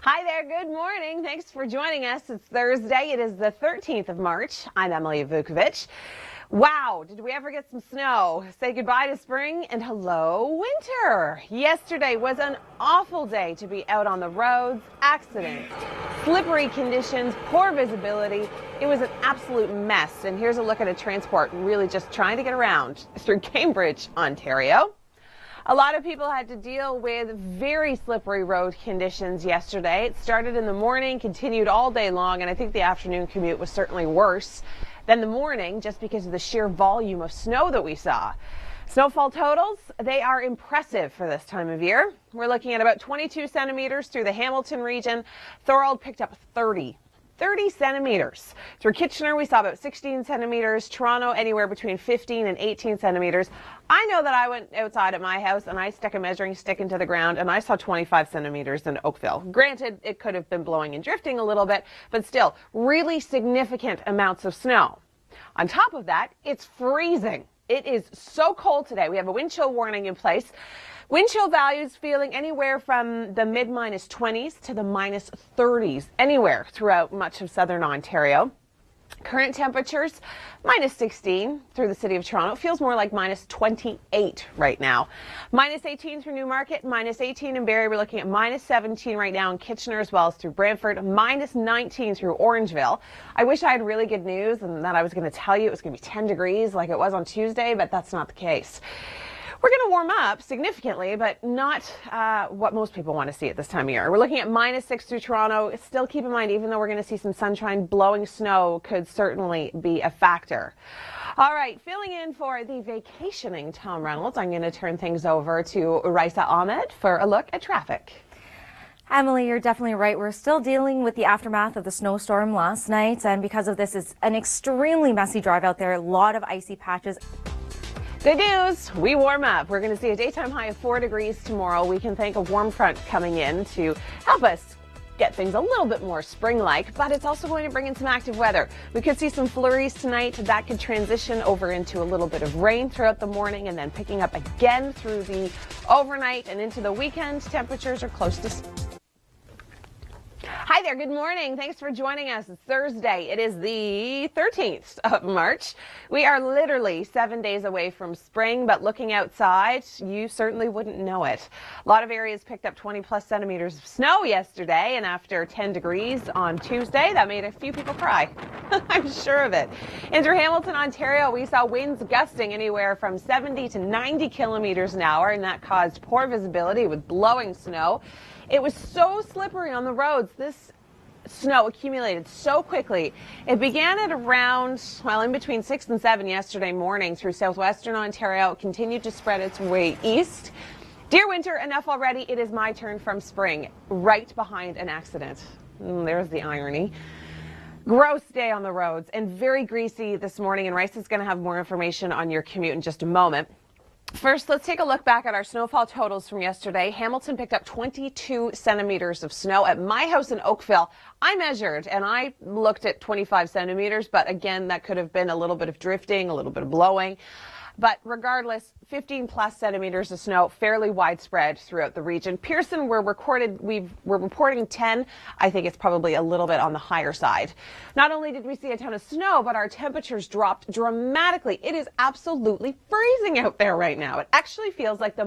Hi there, good morning. Thanks for joining us. It's Thursday. It is the 13th of March. I'm Emily Vukovic. Wow, did we ever get some snow? Say goodbye to spring and hello winter. Yesterday was an awful day to be out on the roads. Accidents, slippery conditions, poor visibility. It was an absolute mess. And here's a look at a transport really just trying to get around through Cambridge, Ontario. A lot of people had to deal with very slippery road conditions yesterday. It started in the morning, continued all day long, and I think the afternoon commute was certainly worse than the morning just because of the sheer volume of snow that we saw. Snowfall totals, they are impressive for this time of year. We're looking at about 22 centimeters through the Hamilton region. Thorold picked up 30 centimeters. Through Kitchener, we saw about 16 centimeters. Toronto, anywhere between 15 and 18 centimeters. I know that I went outside at my house and I stuck a measuring stick into the ground and I saw 25 centimeters in Oakville. Granted, it could have been blowing and drifting a little bit, but still, really significant amounts of snow. On top of that, it's freezing. It is so cold today. We have a wind chill warning in place. Wind chill values feeling anywhere from the mid-minus 20s to the minus 30s, anywhere throughout much of southern Ontario. Current temperatures, minus 16 through the city of Toronto. It feels more like minus 28 right now. Minus 18 through Newmarket, minus 18 in Barrie. We're looking at minus 17 right now in Kitchener as well as through Brantford, minus 19 through Orangeville. I wish I had really good news and that I was going to tell you it was going to be 10 degrees like it was on Tuesday, but that's not the case. We're going to warm up significantly, but not what most people want to see at this time of year. We're looking at minus 6 through Toronto. Still keep in mind, even though we're going to see some sunshine, blowing snow could certainly be a factor. All right, filling in for the vacationing Tom Reynolds, I'm going to turn things over to Raisa Ahmed for a look at traffic. Emily, you're definitely right. We're still dealing with the aftermath of the snowstorm last night, and because of this, it's an extremely messy drive out there. A lot of icy patches. Good news, we warm up. We're going to see a daytime high of 4 degrees tomorrow. We can thank a warm front coming in to help us get things a little bit more spring-like, but it's also going to bring in some active weather. We could see some flurries tonight. That could transition over into a little bit of rain throughout the morning and then picking up again through the overnight and into the weekend. Temperatures are close to... Hi there, good morning. Thanks for joining us. It's Thursday. It is the 13th of March. We are literally 7 days away from spring, but looking outside, you certainly wouldn't know it. A lot of areas picked up 20 plus centimeters of snow yesterday, and after 10 degrees on Tuesday, that made a few people cry. I'm sure of it. In Hamilton, Ontario, we saw winds gusting anywhere from 70 to 90 kilometers an hour, and that caused poor visibility with blowing snow. It was so slippery on the roads. This snow accumulated so quickly. It began at around, well, in between 6 and 7 yesterday morning through southwestern Ontario. It continued to spread its way east. Dear winter, enough already. It is my turn from spring, right behind an accident. There's the irony. Gross day on the roads and very greasy this morning, and Rice is going to have more information on your commute in just a moment. First, let's take a look back at our snowfall totals from yesterday. Hamilton picked up 22 centimeters of snow. At my house in Oakville, I measured and I looked at 25 centimeters, but again, that could have been a little bit of drifting, a little bit of blowing. But regardless, 15 plus centimeters of snow, fairly widespread throughout the region. Pearson, we're reporting 10. I think it's probably a little bit on the higher side. Not only did we see a ton of snow, but our temperatures dropped dramatically. It is absolutely freezing out there right now. It actually feels like the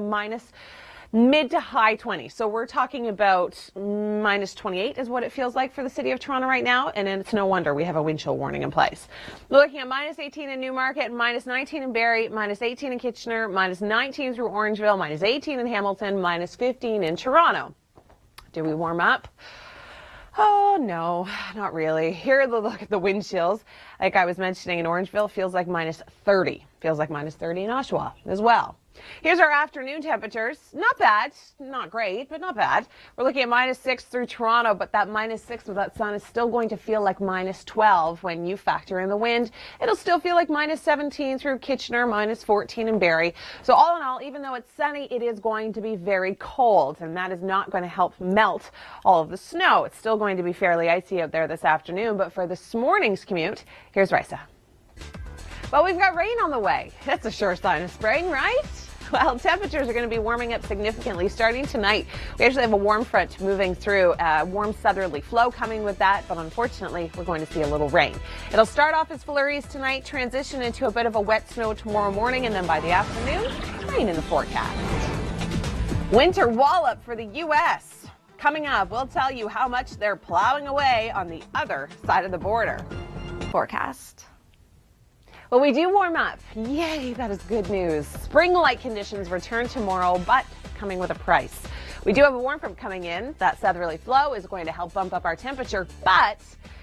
mid to high 20s. So we're talking about minus 28 is what it feels like for the city of Toronto right now. And it's no wonder we have a wind chill warning in place. We're looking at minus 18 in Newmarket, minus 19 in Barrie, minus 18 in Kitchener, minus 19 through Orangeville, minus 18 in Hamilton, minus 15 in Toronto. Do we warm up? Oh, no, not really. Here, look at the wind chills. Like I was mentioning in Orangeville, feels like minus 30. Feels like minus 30 in Oshawa as well. Here's our afternoon temperatures. Not bad, not great, but not bad. We're looking at minus 6 through Toronto, but that minus 6 with that sun is still going to feel like minus 12 when you factor in the wind. It'll still feel like minus 17 through Kitchener, minus 14 in Barrie. So all in all, even though it's sunny, it is going to be very cold, and that is not going to help melt all of the snow. It's still going to be fairly icy out there this afternoon, but for this morning's commute, here's Risa. Well, we've got rain on the way. That's a sure sign of spring, right? Well, temperatures are going to be warming up significantly starting tonight. We actually have a warm front moving through, a warm southerly flow coming with that, but unfortunately, we're going to see a little rain. It'll start off as flurries tonight, transition into a bit of a wet snow tomorrow morning, and then by the afternoon, rain in the forecast. Winter wallop for the U.S. Coming up, we'll tell you how much they're plowing away on the other side of the border. Forecast. Well, we do warm up. Yay, that is good news. Spring-like conditions return tomorrow, but coming with a price. We do have a warm front coming in. That southerly flow is going to help bump up our temperature, but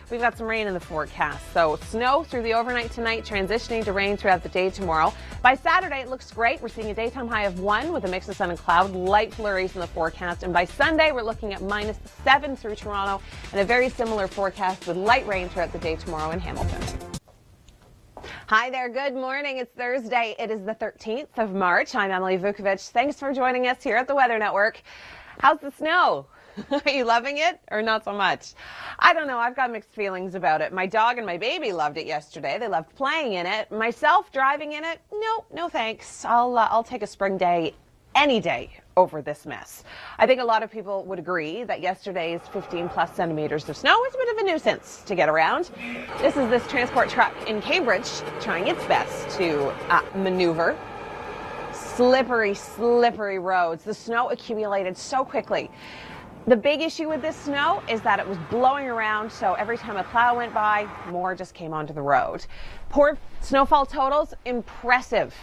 we've got some rain in the forecast. So snow through the overnight tonight, transitioning to rain throughout the day tomorrow. By Saturday, it looks great. We're seeing a daytime high of 1 with a mix of sun and cloud, light flurries in the forecast. And by Sunday, we're looking at -7 through Toronto and a very similar forecast with light rain throughout the day tomorrow in Hamilton. Hi there, good morning. It's Thursday. It is the 13th of March. I'm Emily Vukovic. Thanks for joining us here at the Weather Network. How's the snow? Are you loving it or not so much? I don't know. I've got mixed feelings about it. My dog and my baby loved it yesterday. They loved playing in it. Myself driving in it? No thanks. I'll take a spring day any day over this mess. I think a lot of people would agree that yesterday's 15+ centimeters of snow is a bit of a nuisance to get around. This is this transport truck in Cambridge trying its best to maneuver. Slippery roads. The snow accumulated so quickly. The big issue with this snow is that it was blowing around, so every time a plow went by, more just came onto the road. Poor snowfall totals, impressive.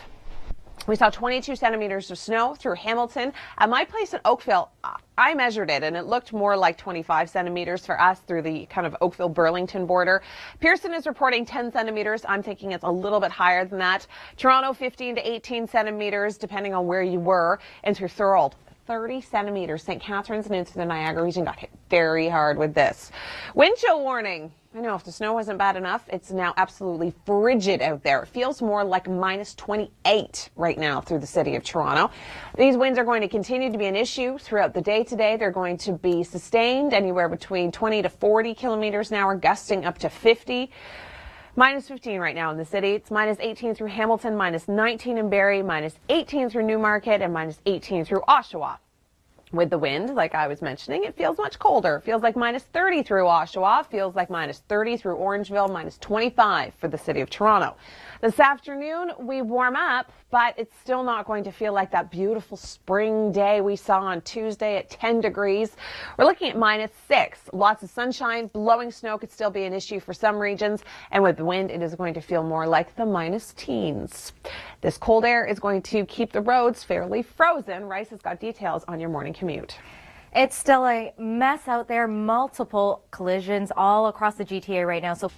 We saw 22 centimeters of snow through Hamilton. At my place in Oakville, I measured it, and it looked more like 25 centimeters for us through the kind of Oakville-Burlington border. Pearson is reporting 10 centimeters. I'm thinking it's a little bit higher than that. Toronto, 15 to 18 centimeters, depending on where you were. And through Thorold, 30 centimeters. St. Catharines and into the Niagara region got hit very hard with this. Wind chill warning. I know if the snow wasn't bad enough, it's now absolutely frigid out there. It feels more like -28 right now through the city of Toronto. These winds are going to continue to be an issue throughout the day today. They're going to be sustained anywhere between 20 to 40 kilometers an hour, gusting up to 50. -15 right now in the city. It's -18 through Hamilton, -19 in Barrie, -18 through Newmarket, and -18 through Oshawa. With the wind, like I was mentioning, it feels much colder. It feels like -30 through Oshawa, feels like -30 through Orangeville, -25 for the city of Toronto. This afternoon, we warm up, but it's still not going to feel like that beautiful spring day we saw on Tuesday at 10 degrees. We're looking at -6. Lots of sunshine. Blowing snow could still be an issue for some regions, and with the wind, it is going to feel more like the -teens. This cold air is going to keep the roads fairly frozen. Rice has got details on your morning commute. It's still a mess out there. Multiple collisions all across the GTA right now. So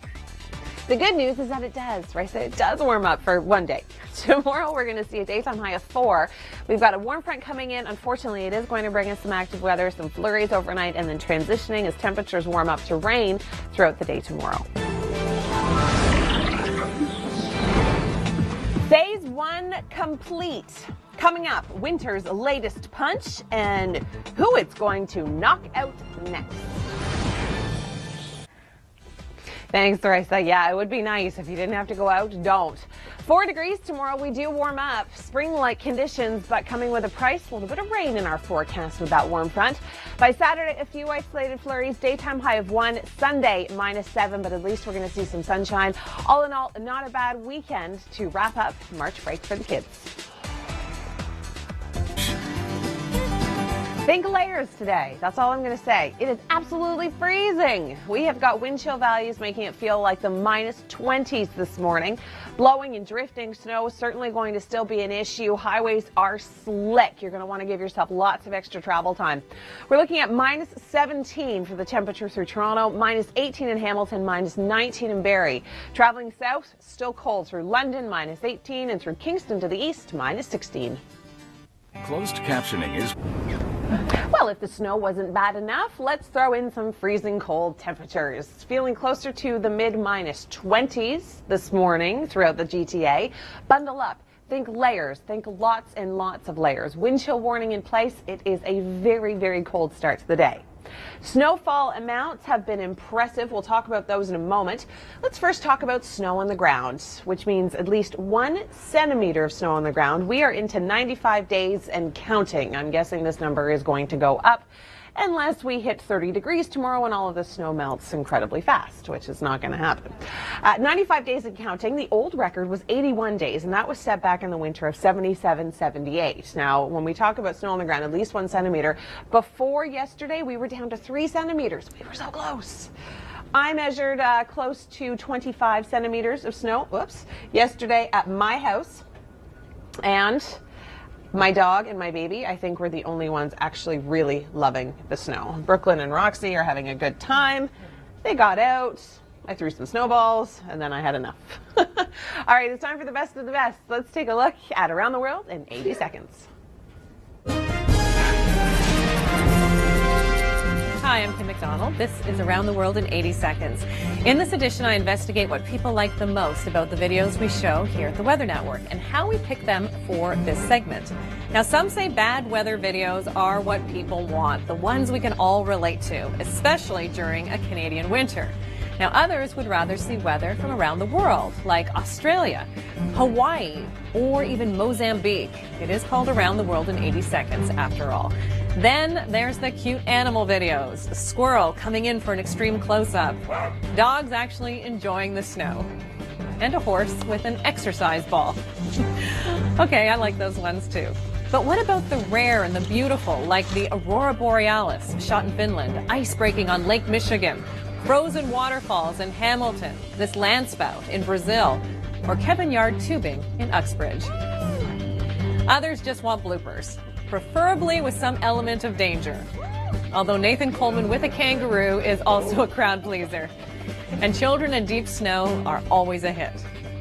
the good news is that it does warm up for one day. Tomorrow we're going to see a daytime high of 4. We've got a warm front coming in. Unfortunately, it is going to bring us some active weather, some flurries overnight, and then transitioning as temperatures warm up to rain throughout the day tomorrow. Phase 1 complete. Coming up, winter's latest punch and who it's going to knock out next. Thanks, Theresa. Yeah, it would be nice if you didn't have to go out. Don't. 4 degrees tomorrow. We do warm up. Spring-like conditions, but coming with a price. A little bit of rain in our forecast with that warm front. By Saturday, a few isolated flurries. Daytime high of 1. Sunday, -7, but at least we're going to see some sunshine. All in all, not a bad weekend to wrap up March break for the kids. Think layers today. That's all I'm going to say. It is absolutely freezing. We have got wind chill values making it feel like the -20s this morning. Blowing and drifting snow is certainly going to still be an issue. Highways are slick. You're going to want to give yourself lots of extra travel time. We're looking at -17 for the temperature through Toronto, -18 in Hamilton, -19 in Barrie. Traveling south, still cold through London, -18, and through Kingston to the east, -16. Closed captioning is... Well, if the snow wasn't bad enough, let's throw in some freezing cold temperatures. Feeling closer to the mid-20s this morning throughout the GTA. Bundle up. Think layers. Think lots and lots of layers. Wind chill warning in place. It is a very, very cold start to the day. Snowfall amounts have been impressive. We'll talk about those in a moment. Let's first talk about snow on the ground, which means at least 1 centimeter of snow on the ground. We are into 95 days and counting. I'm guessing this number is going to go up unless we hit 30 degrees tomorrow and all of the snow melts incredibly fast, which is not going to happen. 95 days and counting. The old record was 81 days, and that was set back in the winter of 77-78. Now, when we talk about snow on the ground, at least 1 centimeter. Before yesterday, we were down to 3 centimeters. We were so close. I measured close to 25 centimeters of snow, yesterday at my house, and my dog and my baby, I think, were the only ones actually really loving the snow. Brooklyn and Roxy are having a good time. They got out. I threw some snowballs, and then I had enough. All right, it's time for the best of the best. Let's take a look at Around the World in 80 seconds. Hi, I'm Kim McDonald. This is Around the World in 80 seconds. In this edition, I investigate what people like the most about the videos we show here at the Weather Network and how we pick them for this segment. Now, some say bad weather videos are what people want, the ones we can all relate to, especially during a Canadian winter. Now, others would rather see weather from around the world, like Australia, Hawaii, or even Mozambique. It is called Around the World in 80 seconds, after all. Then there's the cute animal videos. A squirrel coming in for an extreme close-up. Dogs actually enjoying the snow. And a horse with an exercise ball. Okay, I like those ones too. But what about the rare and the beautiful, like the Aurora Borealis, shot in Finland, ice breaking on Lake Michigan, frozen waterfalls in Hamilton, this landspout in Brazil, or Kevin Yard tubing in Uxbridge? Others just want bloopers, preferably with some element of danger. Although Nathan Coleman with a kangaroo is also a crowd pleaser. And children in deep snow are always a hit.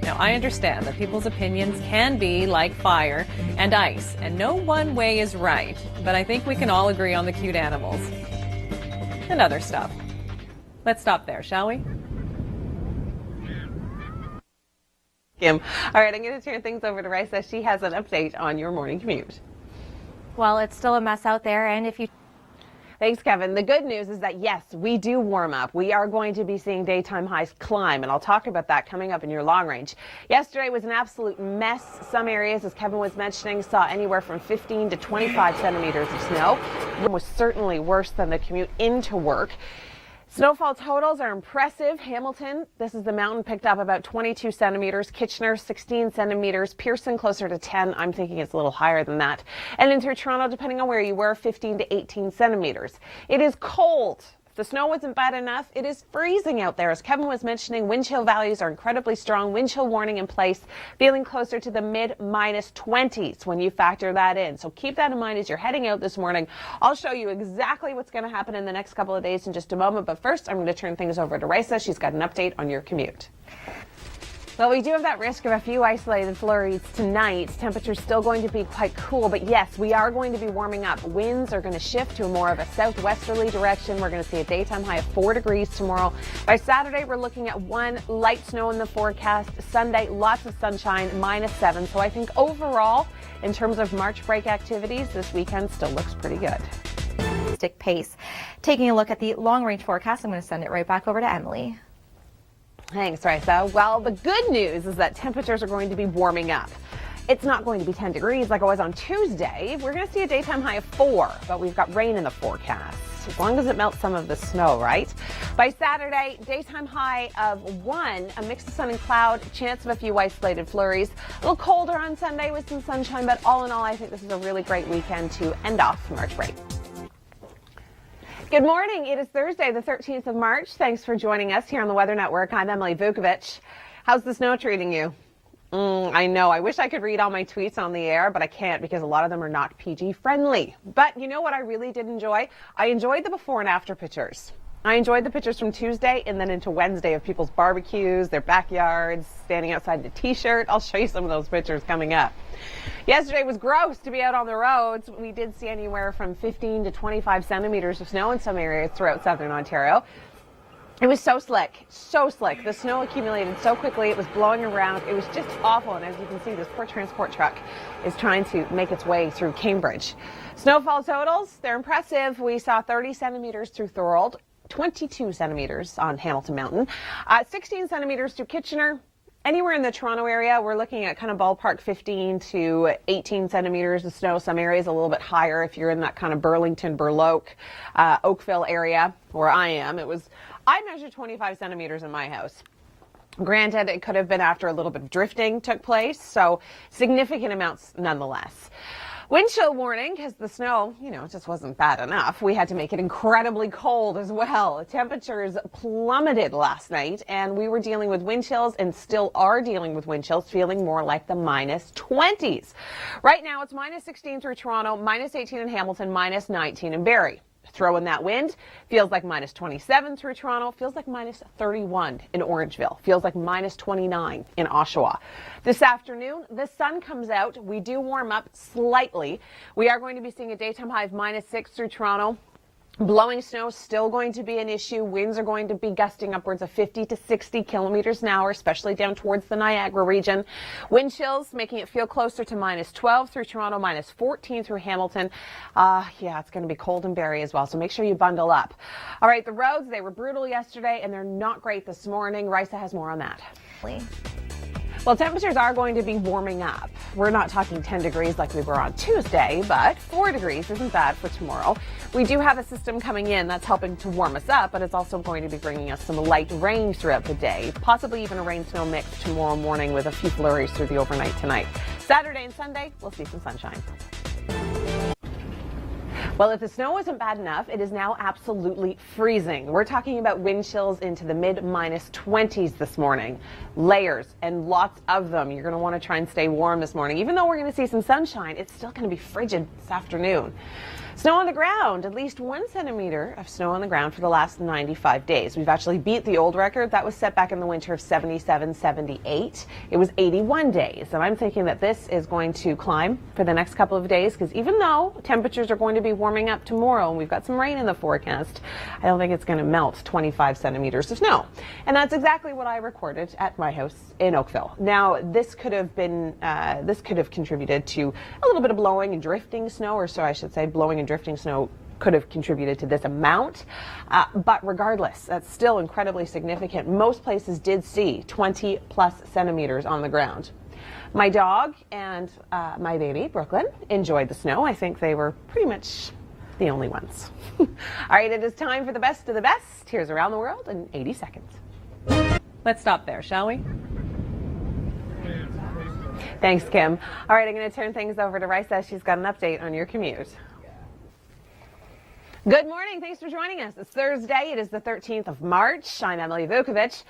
Now, I understand that people's opinions can be like fire and ice, and no one way is right, but I think we can all agree on the cute animals. And other stuff. Let's stop there, shall we? Kim. All right, I'm going to turn things over to Risa. She has an update on your morning commute. Well, it's still a mess out there, and if you... Thanks, Kevin. The good news is that, yes, we do warm up. We are going to be seeing daytime highs climb, and I'll talk about that coming up in your long range. Yesterday was an absolute mess. Some areas, as Kevin was mentioning, saw anywhere from 15 to 25 centimeters of snow. It was certainly worse than the commute into work. Snowfall totals are impressive. Hamilton, this is the mountain, picked up about 22 centimeters. Kitchener, 16 centimeters. Pearson, closer to 10. I'm thinking it's a little higher than that. And into Toronto, depending on where you were, 15 to 18 centimeters. It is cold. If the snow wasn't bad enough, it is freezing out there. As Kevin was mentioning, wind chill values are incredibly strong. Wind chill warning in place, feeling closer to the mid-20s when you factor that in. So keep that in mind as you're heading out this morning. I'll show you exactly what's going to happen in the next couple of days in just a moment. But first, I'm going to turn things over to Risa. She's got an update on your commute. Well, we do have that risk of a few isolated flurries tonight. Temperatures still going to be quite cool, but yes, we are going to be warming up. Winds are going to shift to more of a southwesterly direction. We're going to see a daytime high of 4 degrees tomorrow. By Saturday, we're looking at 1 light snow in the forecast. Sunday, lots of sunshine, -7. So I think overall, in terms of March break activities, this weekend still looks pretty good. Pace. Taking a look at the long-range forecast, I'm going to send it right back over to Emily. Thanks, Risa. Well, the good news is that temperatures are going to be warming up. It's not going to be 10 degrees like it was on Tuesday. We're going to see a daytime high of 4, but we've got rain in the forecast. As long as it melts some of the snow, right? By Saturday, daytime high of 1, a mix of sun and cloud, chance of a few isolated flurries. A little colder on Sunday with some sunshine, but all in all, I think this is a really great weekend to end off March break. Good morning. It is Thursday, the 13th of March. Thanks for joining us here on the Weather Network. I'm Emily Vukovic. How's the snow treating you? I know. I wish I could read all my tweets on the air, but I can't because a lot of them are not PG friendly. But you know what I really did enjoy? I enjoyed the before and after pictures. I enjoyed the pictures from Tuesday and then into Wednesday of people's barbecues, their backyards, standing outside in a t-shirt. I'll show you some of those pictures coming up. Yesterday was gross to be out on the roads. We did see anywhere from 15 to 25 centimeters of snow in some areas throughout southern Ontario. It was so slick, so slick. The snow accumulated so quickly, it was blowing around. It was just awful. And as you can see, this poor transport truck is trying to make its way through Cambridge. Snowfall totals, they're impressive. We saw 30 centimeters through Thorold, 22 centimeters on Hamilton Mountain, 16 centimeters through Kitchener. Anywhere in the Toronto area, we're looking at kind of ballpark 15 to 18 centimeters of snow. Some areas a little bit higher if you're in that kind of Burlington, Burloak, Oakville area where I am. I measured 25 centimeters in my house. Granted, it could have been after a little bit of drifting took place, so significant amounts nonetheless. Wind chill warning, because the snow, just wasn't bad enough. We had to make it incredibly cold as well. Temperatures plummeted last night, and we were dealing with wind chills and still are dealing with wind chills, feeling more like the minus 20s. Right now, it's minus 16 through Toronto, minus 18 in Hamilton, minus 19 in Barrie. Throw in that wind, feels like minus 27 through Toronto, feels like minus 31 in Orangeville, feels like minus 29 in Oshawa. This afternoon, the sun comes out. We do warm up slightly. We are going to be seeing a daytime high of minus 6 through Toronto. Blowing snow is still going to be an issue. Winds are going to be gusting upwards of 50 to 60 kilometers an hour, especially down towards the Niagara region. Wind chills making it feel closer to minus 12 through Toronto, minus 14 through Hamilton. It's going to be cold in Barrie as well, so make sure you bundle up. All right, the roads, they were brutal yesterday, and they're not great this morning. Risa has more on that. Well, temperatures are going to be warming up. We're not talking 10 degrees like we were on Tuesday, but 4 degrees isn't bad for tomorrow. We do have a system coming in that's helping to warm us up, but it's also going to be bringing us some light rain throughout the day, possibly even a rain-snow mix tomorrow morning with a few flurries through the overnight tonight. Saturday and Sunday, we'll see some sunshine. Well, if the snow wasn't bad enough, it is now absolutely freezing. We're talking about wind chills into the mid-minus 20s this morning. Layers and lots of them. You're going to want to try and stay warm this morning. Even though we're going to see some sunshine, it's still going to be frigid this afternoon. Snow on the ground, at least 1 centimeter of snow on the ground for the last 95 days. We've actually beat the old record. That was set back in the winter of 77-78. It was 81 days. And I'm thinking that this is going to climb for the next couple of days, because even though temperatures are going to be warming up tomorrow and we've got some rain in the forecast, I don't think it's going to melt 25 centimeters of snow. And that's exactly what I recorded at my house in Oakville. Now, this could have contributed to a little bit of blowing and drifting snow, or so I should say, blowing and drifting snow could have contributed to this amount, but regardless, that's still incredibly significant. Most places did see 20 plus centimeters on the ground. My dog and my baby, Brooklyn, enjoyed the snow. I think they were pretty much the only ones. All right, it is time for the best of the best. Here's Around the World in 80 seconds. Let's stop there, shall we? Thanks, Kim. All right, I'm going to turn things over to Risa. She's got an update on your commute. Good morning. Thanks for joining us. It's Thursday. It is the 13th of March. I'm Emily Vukovic,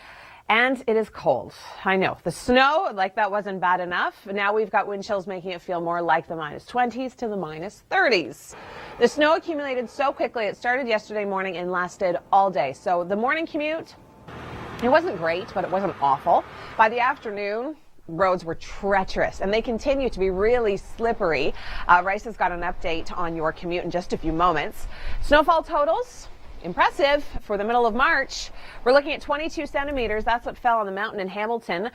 and it is cold. I know. The snow, like that wasn't bad enough. Now we've got wind chills making it feel more like the minus 20s to the minus 30s. The snow accumulated so quickly. It started yesterday morning and lasted all day. So the morning commute, it wasn't great, but it wasn't awful. By the afternoon, roads were treacherous, and they continue to be really slippery. Rice has got an update on your commute in just a few moments. Snowfall totals, impressive for the middle of March. We're looking at 22 centimeters. That's what fell on the mountain in Hamilton.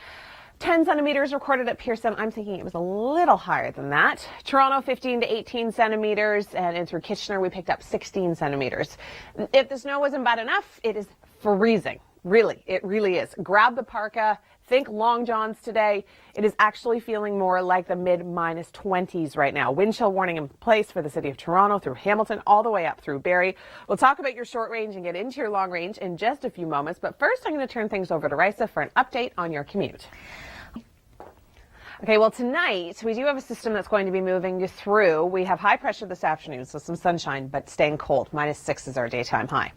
10 centimeters recorded at Pearson. I'm thinking it was a little higher than that. Toronto, 15 to 18 centimeters, and in through Kitchener, we picked up 16 centimeters. If the snow wasn't bad enough, it is freezing. Really, it really is. Grab the parka. Think long johns today. It is actually feeling more like the mid-minus 20s right now. Wind chill warning in place for the city of Toronto through Hamilton all the way up through Barrie. We'll talk about your short range and get into your long range in just a few moments. But first, I'm going to turn things over to Risa for an update on your commute. Okay, well, tonight we do have a system that's going to be moving you through. We have high pressure this afternoon, so some sunshine, but staying cold. Minus 6 is our daytime high.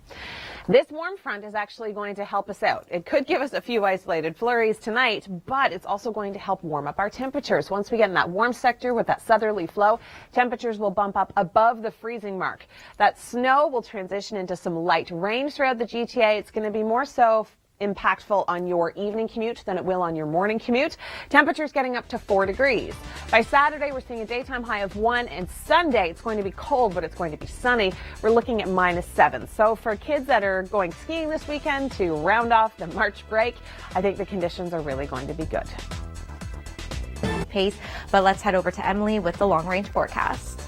This warm front is actually going to help us out. It could give us a few isolated flurries tonight, but it's also going to help warm up our temperatures. Once we get in that warm sector with that southerly flow, temperatures will bump up above the freezing mark. That snow will transition into some light rain throughout the GTA. It's going to be more so impactful on your evening commute than it will on your morning commute. Temperatures getting up to 4 degrees. By Saturday, we're seeing a daytime high of 1, and Sunday, it's going to be cold, but it's going to be sunny. We're looking at -7. So for kids that are going skiing this weekend to round off the March break, I think the conditions are really going to be good. Pace, but let's head over to Emily with the long-range forecast.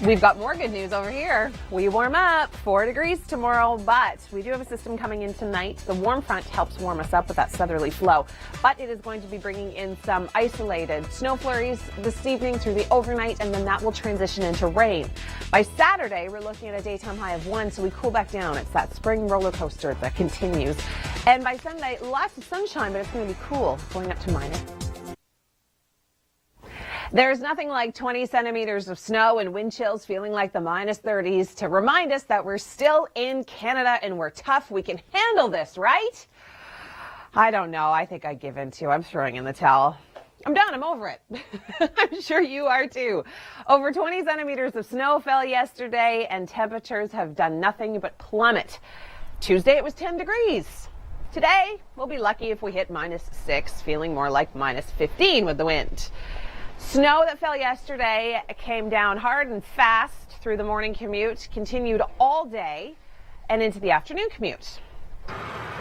We've got more good news over here. We warm up 4 degrees tomorrow, but we do have a system coming in tonight. The warm front helps warm us up with that southerly flow, but it is going to be bringing in some isolated snow flurries this evening through the overnight, and then that will transition into rain. By Saturday, we're looking at a daytime high of 1, so we cool back down. It's that spring roller coaster that continues. And by Sunday, lots of sunshine, but it's going to be cool, going up to minus. There's nothing like 20 centimeters of snow and wind chills feeling like the -30s to remind us that we're still in Canada and we're tough. We can handle this, right? I don't know. I think I give in too. I'm throwing in the towel. I'm done. I'm over it. I'm sure you are too. Over 20 centimeters of snow fell yesterday and temperatures have done nothing but plummet. Tuesday it was 10 degrees. Today we'll be lucky if we hit -6, feeling more like -15 with the wind. Snow that fell yesterday came down hard and fast through the morning commute, continued all day and into the afternoon commute.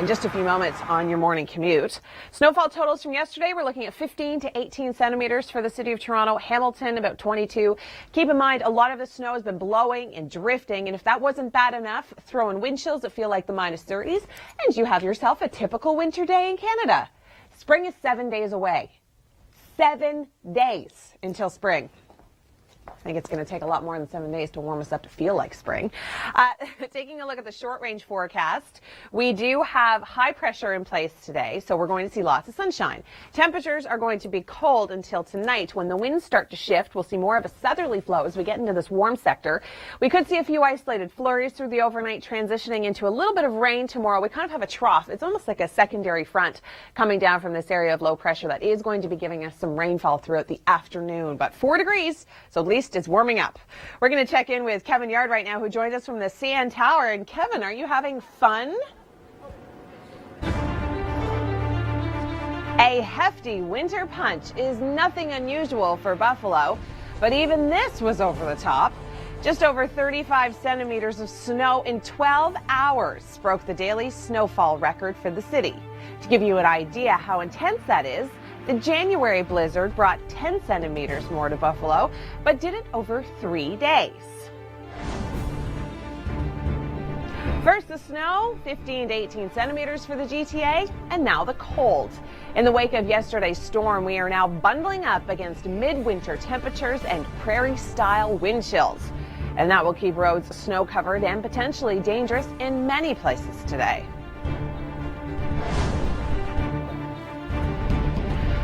In just a few moments on your morning commute. Snowfall totals from yesterday, we're looking at 15 to 18 centimeters for the city of Toronto. Hamilton, about 22. Keep in mind, a lot of the snow has been blowing and drifting, and if that wasn't bad enough, throw in wind chills that feel like the -30s, and you have yourself a typical winter day in Canada. Spring is 7 days away. 7 days until spring. I think it's going to take a lot more than 7 days to warm us up to feel like spring. Taking a look at the short range forecast, we do have high pressure in place today, so we're going to see lots of sunshine. Temperatures are going to be cold until tonight. When the winds start to shift, we'll see more of a southerly flow as we get into this warm sector. We could see a few isolated flurries through the overnight, transitioning into a little bit of rain tomorrow. We kind of have a trough. It's almost like a secondary front coming down from this area of low pressure that is going to be giving us some rainfall throughout the afternoon. But 4 degrees, so at least it's warming up. We're going to check in with Kevin Yard right now, who joined us from the CN Tower. And Kevin, are you having fun? A hefty winter punch is nothing unusual for Buffalo, but even this was over the top. Just over 35 centimeters of snow in 12 hours broke the daily snowfall record for the city. To give you an idea how intense that is, the January blizzard brought 10 centimeters more to Buffalo, but did it over 3 days. First the snow, 15 to 18 centimeters for the GTA, and now the cold. In the wake of yesterday's storm, we are now bundling up against midwinter temperatures and prairie-style wind chills. And that will keep roads snow-covered and potentially dangerous in many places today.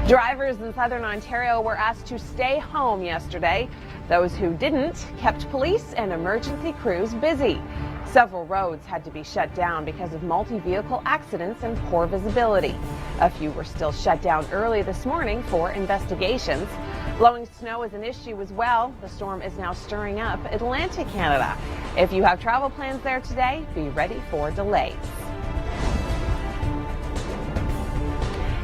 Drivers in southern Ontario were asked to stay home yesterday. Those who didn't kept police and emergency crews busy. Several roads had to be shut down because of multi-vehicle accidents and poor visibility. A few were still shut down early this morning for investigations. Blowing snow is an issue as well. The storm is now stirring up Atlantic Canada. If you have travel plans there today, be ready for delays.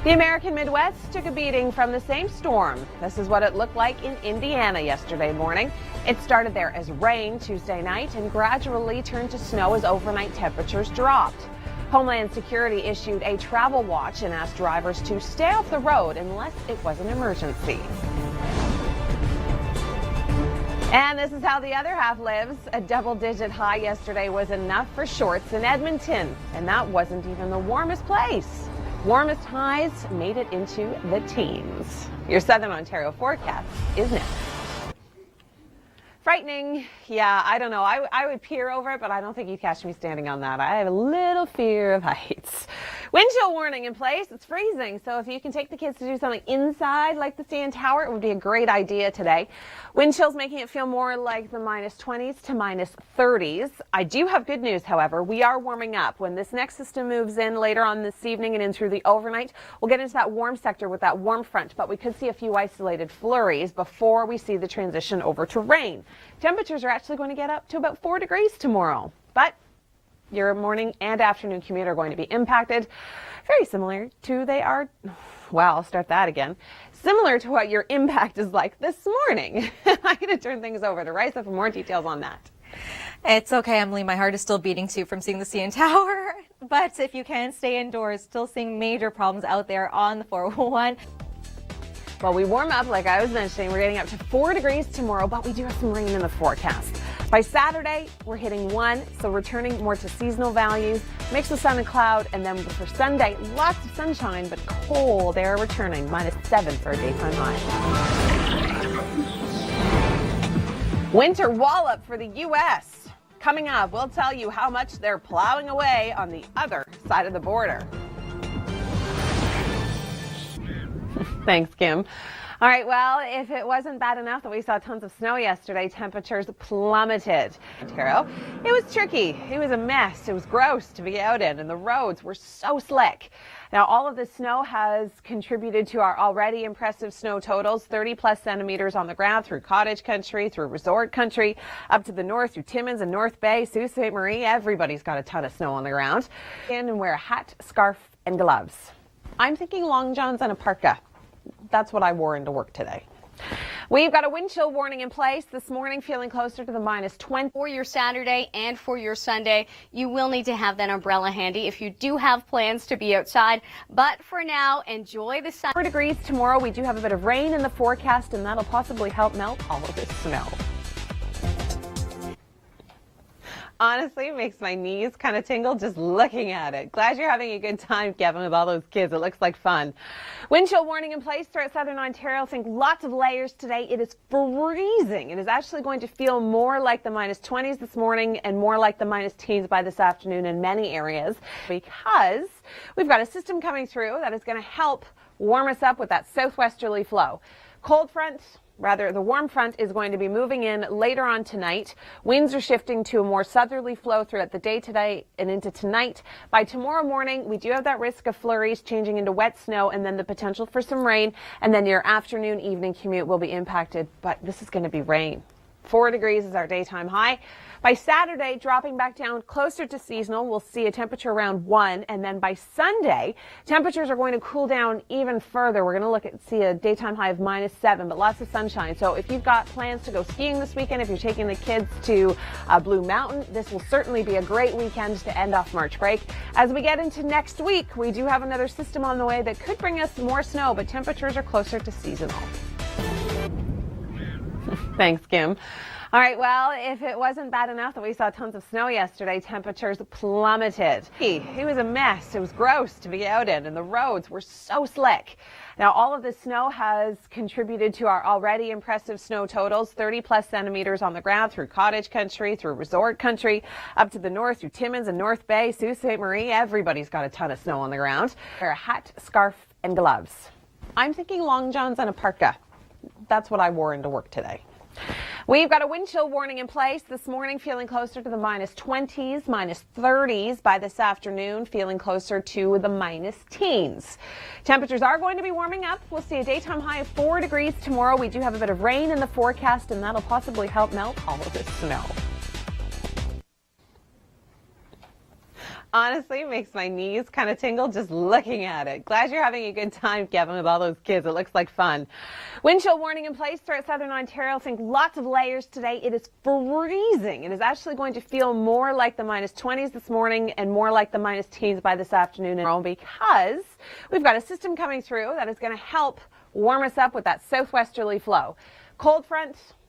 The American Midwest took a beating from the same storm. This is what it looked like in Indiana yesterday morning. It started there as rain Tuesday night and gradually turned to snow as overnight temperatures dropped. Homeland Security issued a travel watch and asked drivers to stay off the road unless it was an emergency. And this is how the other half lives. A double-digit high yesterday was enough for shorts in Edmonton, and that wasn't even the warmest place. Warmest highs made it into the teens. Your Southern Ontario forecast is next. Frightening. Yeah, I don't know. I would peer over it, but I don't think you'd catch me standing on that. I have a little fear of heights. Wind chill warning in place. It's freezing, so if you can take the kids to do something inside like the CN Tower, it would be a great idea today. Wind chills making it feel more like the -20s to -30s. I do have good news, however. We are warming up. When this next system moves in later on this evening and in through the overnight, we'll get into that warm sector with that warm front, but we could see a few isolated flurries before we see the transition over to rain. Temperatures are actually going to get up to about 4 degrees tomorrow, but Your morning and afternoon commute are going to be impacted. Very similar to I'll start that again. Similar to what your impact is like this morning. I'm going to turn things over to Raisa for more details on that. It's okay, Emily. My heart is still beating too from seeing the CN Tower. But if you can stay indoors, still seeing major problems out there on the 401. Well, we warm up, like I was mentioning. We're getting up to 4 degrees tomorrow, but we do have some rain in the forecast. By Saturday, we're hitting 1, so returning more to seasonal values, mixed with sun and cloud. And then for Sunday, lots of sunshine, but cold air returning, -7 for a daytime high. Winter wallop for the U.S. Coming up, we'll tell you how much they're plowing away on the other side of the border. Thanks, Kim. All right, well, if it wasn't bad enough that we saw tons of snow yesterday, temperatures plummeted. Ontario, it was tricky. It was a mess. It was gross to be out in, and the roads were so slick. Now, all of this snow has contributed to our already impressive snow totals, 30-plus centimeters on the ground through cottage country, through resort country, up to the north through Timmins and North Bay, Sault Ste. Marie. Everybody's got a ton of snow on the ground. And wear a hat, scarf, and gloves. I'm thinking long johns and a parka. That's what I wore into work today. We've got a wind chill warning in place this morning, feeling closer to the -20. For your Saturday and for your Sunday, you will need to have that umbrella handy if you do have plans to be outside. But for now, enjoy the sun. 4 degrees tomorrow. We do have a bit of rain in the forecast, and that'll possibly help melt all of this snow. Honestly, it makes my knees kind of tingle just looking at it. Glad you're having a good time, Kevin, with all those kids. It looks like fun. Wind chill warning in place throughout southern Ontario. Think lots of layers today. It is freezing. It is actually going to feel more like the -20s this morning and more like the -teens by this afternoon in many areas, because we've got a system coming through that is going to help warm us up with that southwesterly flow. The warm front is going to be moving in later on tonight. Winds are shifting to a more southerly flow throughout the day today and into tonight. By tomorrow morning, we do have that risk of flurries changing into wet snow and then the potential for some rain. And then your afternoon, evening commute will be impacted, but this is going to be rain. 4 degrees is our daytime high. By Saturday, dropping back down closer to seasonal, we'll see a temperature around 1. And then by Sunday, temperatures are going to cool down even further. We're going to see a daytime high of -7, but lots of sunshine. So if you've got plans to go skiing this weekend, if you're taking the kids to Blue Mountain, this will certainly be a great weekend to end off March break. As we get into next week, we do have another system on the way that could bring us more snow, but temperatures are closer to seasonal. Thanks, Kim. All right, well, if it wasn't bad enough that we saw tons of snow yesterday, temperatures plummeted. It was a mess. It was gross to be out in, and the roads were so slick. Now, all of this snow has contributed to our already impressive snow totals, 30-plus centimeters on the ground through cottage country, through resort country, up to the north through Timmins and North Bay, Sault Ste. Marie. Everybody's got a ton of snow on the ground. Wear a hat, scarf, and gloves. I'm thinking long johns and a parka. That's what I wore into work today. We've got a wind chill warning in place this morning, feeling closer to the -20s, -30s by this afternoon, feeling closer to the -teens. Temperatures are going to be warming up. We'll see a daytime high of 4 degrees tomorrow. We do have a bit of rain in the forecast, and that'll possibly help melt all of this snow. Honestly, it makes my knees kind of tingle just looking at it. Glad you're having a good time, Kevin, with all those kids. It looks like fun. Wind chill warning in place throughout southern Ontario. Think lots of layers today. It is freezing. It is actually going to feel more like the -20s this morning and more like the -teens by this afternoon, because we've got a system coming through that is going to help warm us up with that southwesterly flow.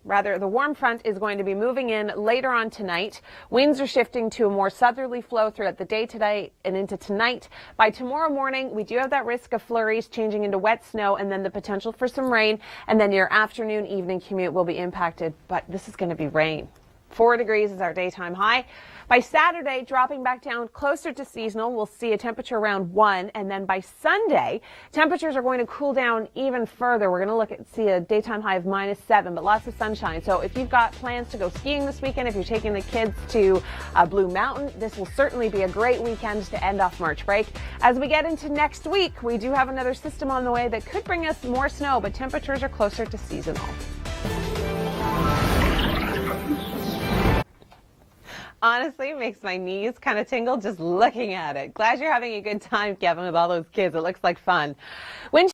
The warm front is going to be moving in later on tonight. Winds are shifting to a more southerly flow throughout the day today and into tonight. By tomorrow morning, we do have that risk of flurries changing into wet snow and then the potential for some rain. And then your afternoon, evening commute will be impacted, but this is going to be rain. 4 degrees is our daytime high. By Saturday, dropping back down closer to seasonal, we'll see a temperature around 1. And then by Sunday, temperatures are going to cool down even further. We're going to see a daytime high of -7, but lots of sunshine. So if you've got plans to go skiing this weekend, if you're taking the kids to Blue Mountain, this will certainly be a great weekend to end off March break. As we get into next week, we do have another system on the way that could bring us more snow, but temperatures are closer to seasonal. honestly makes my knees kind of tingle just looking at it. Glad you're having a good time, Kevin, with all those kids. It looks like fun.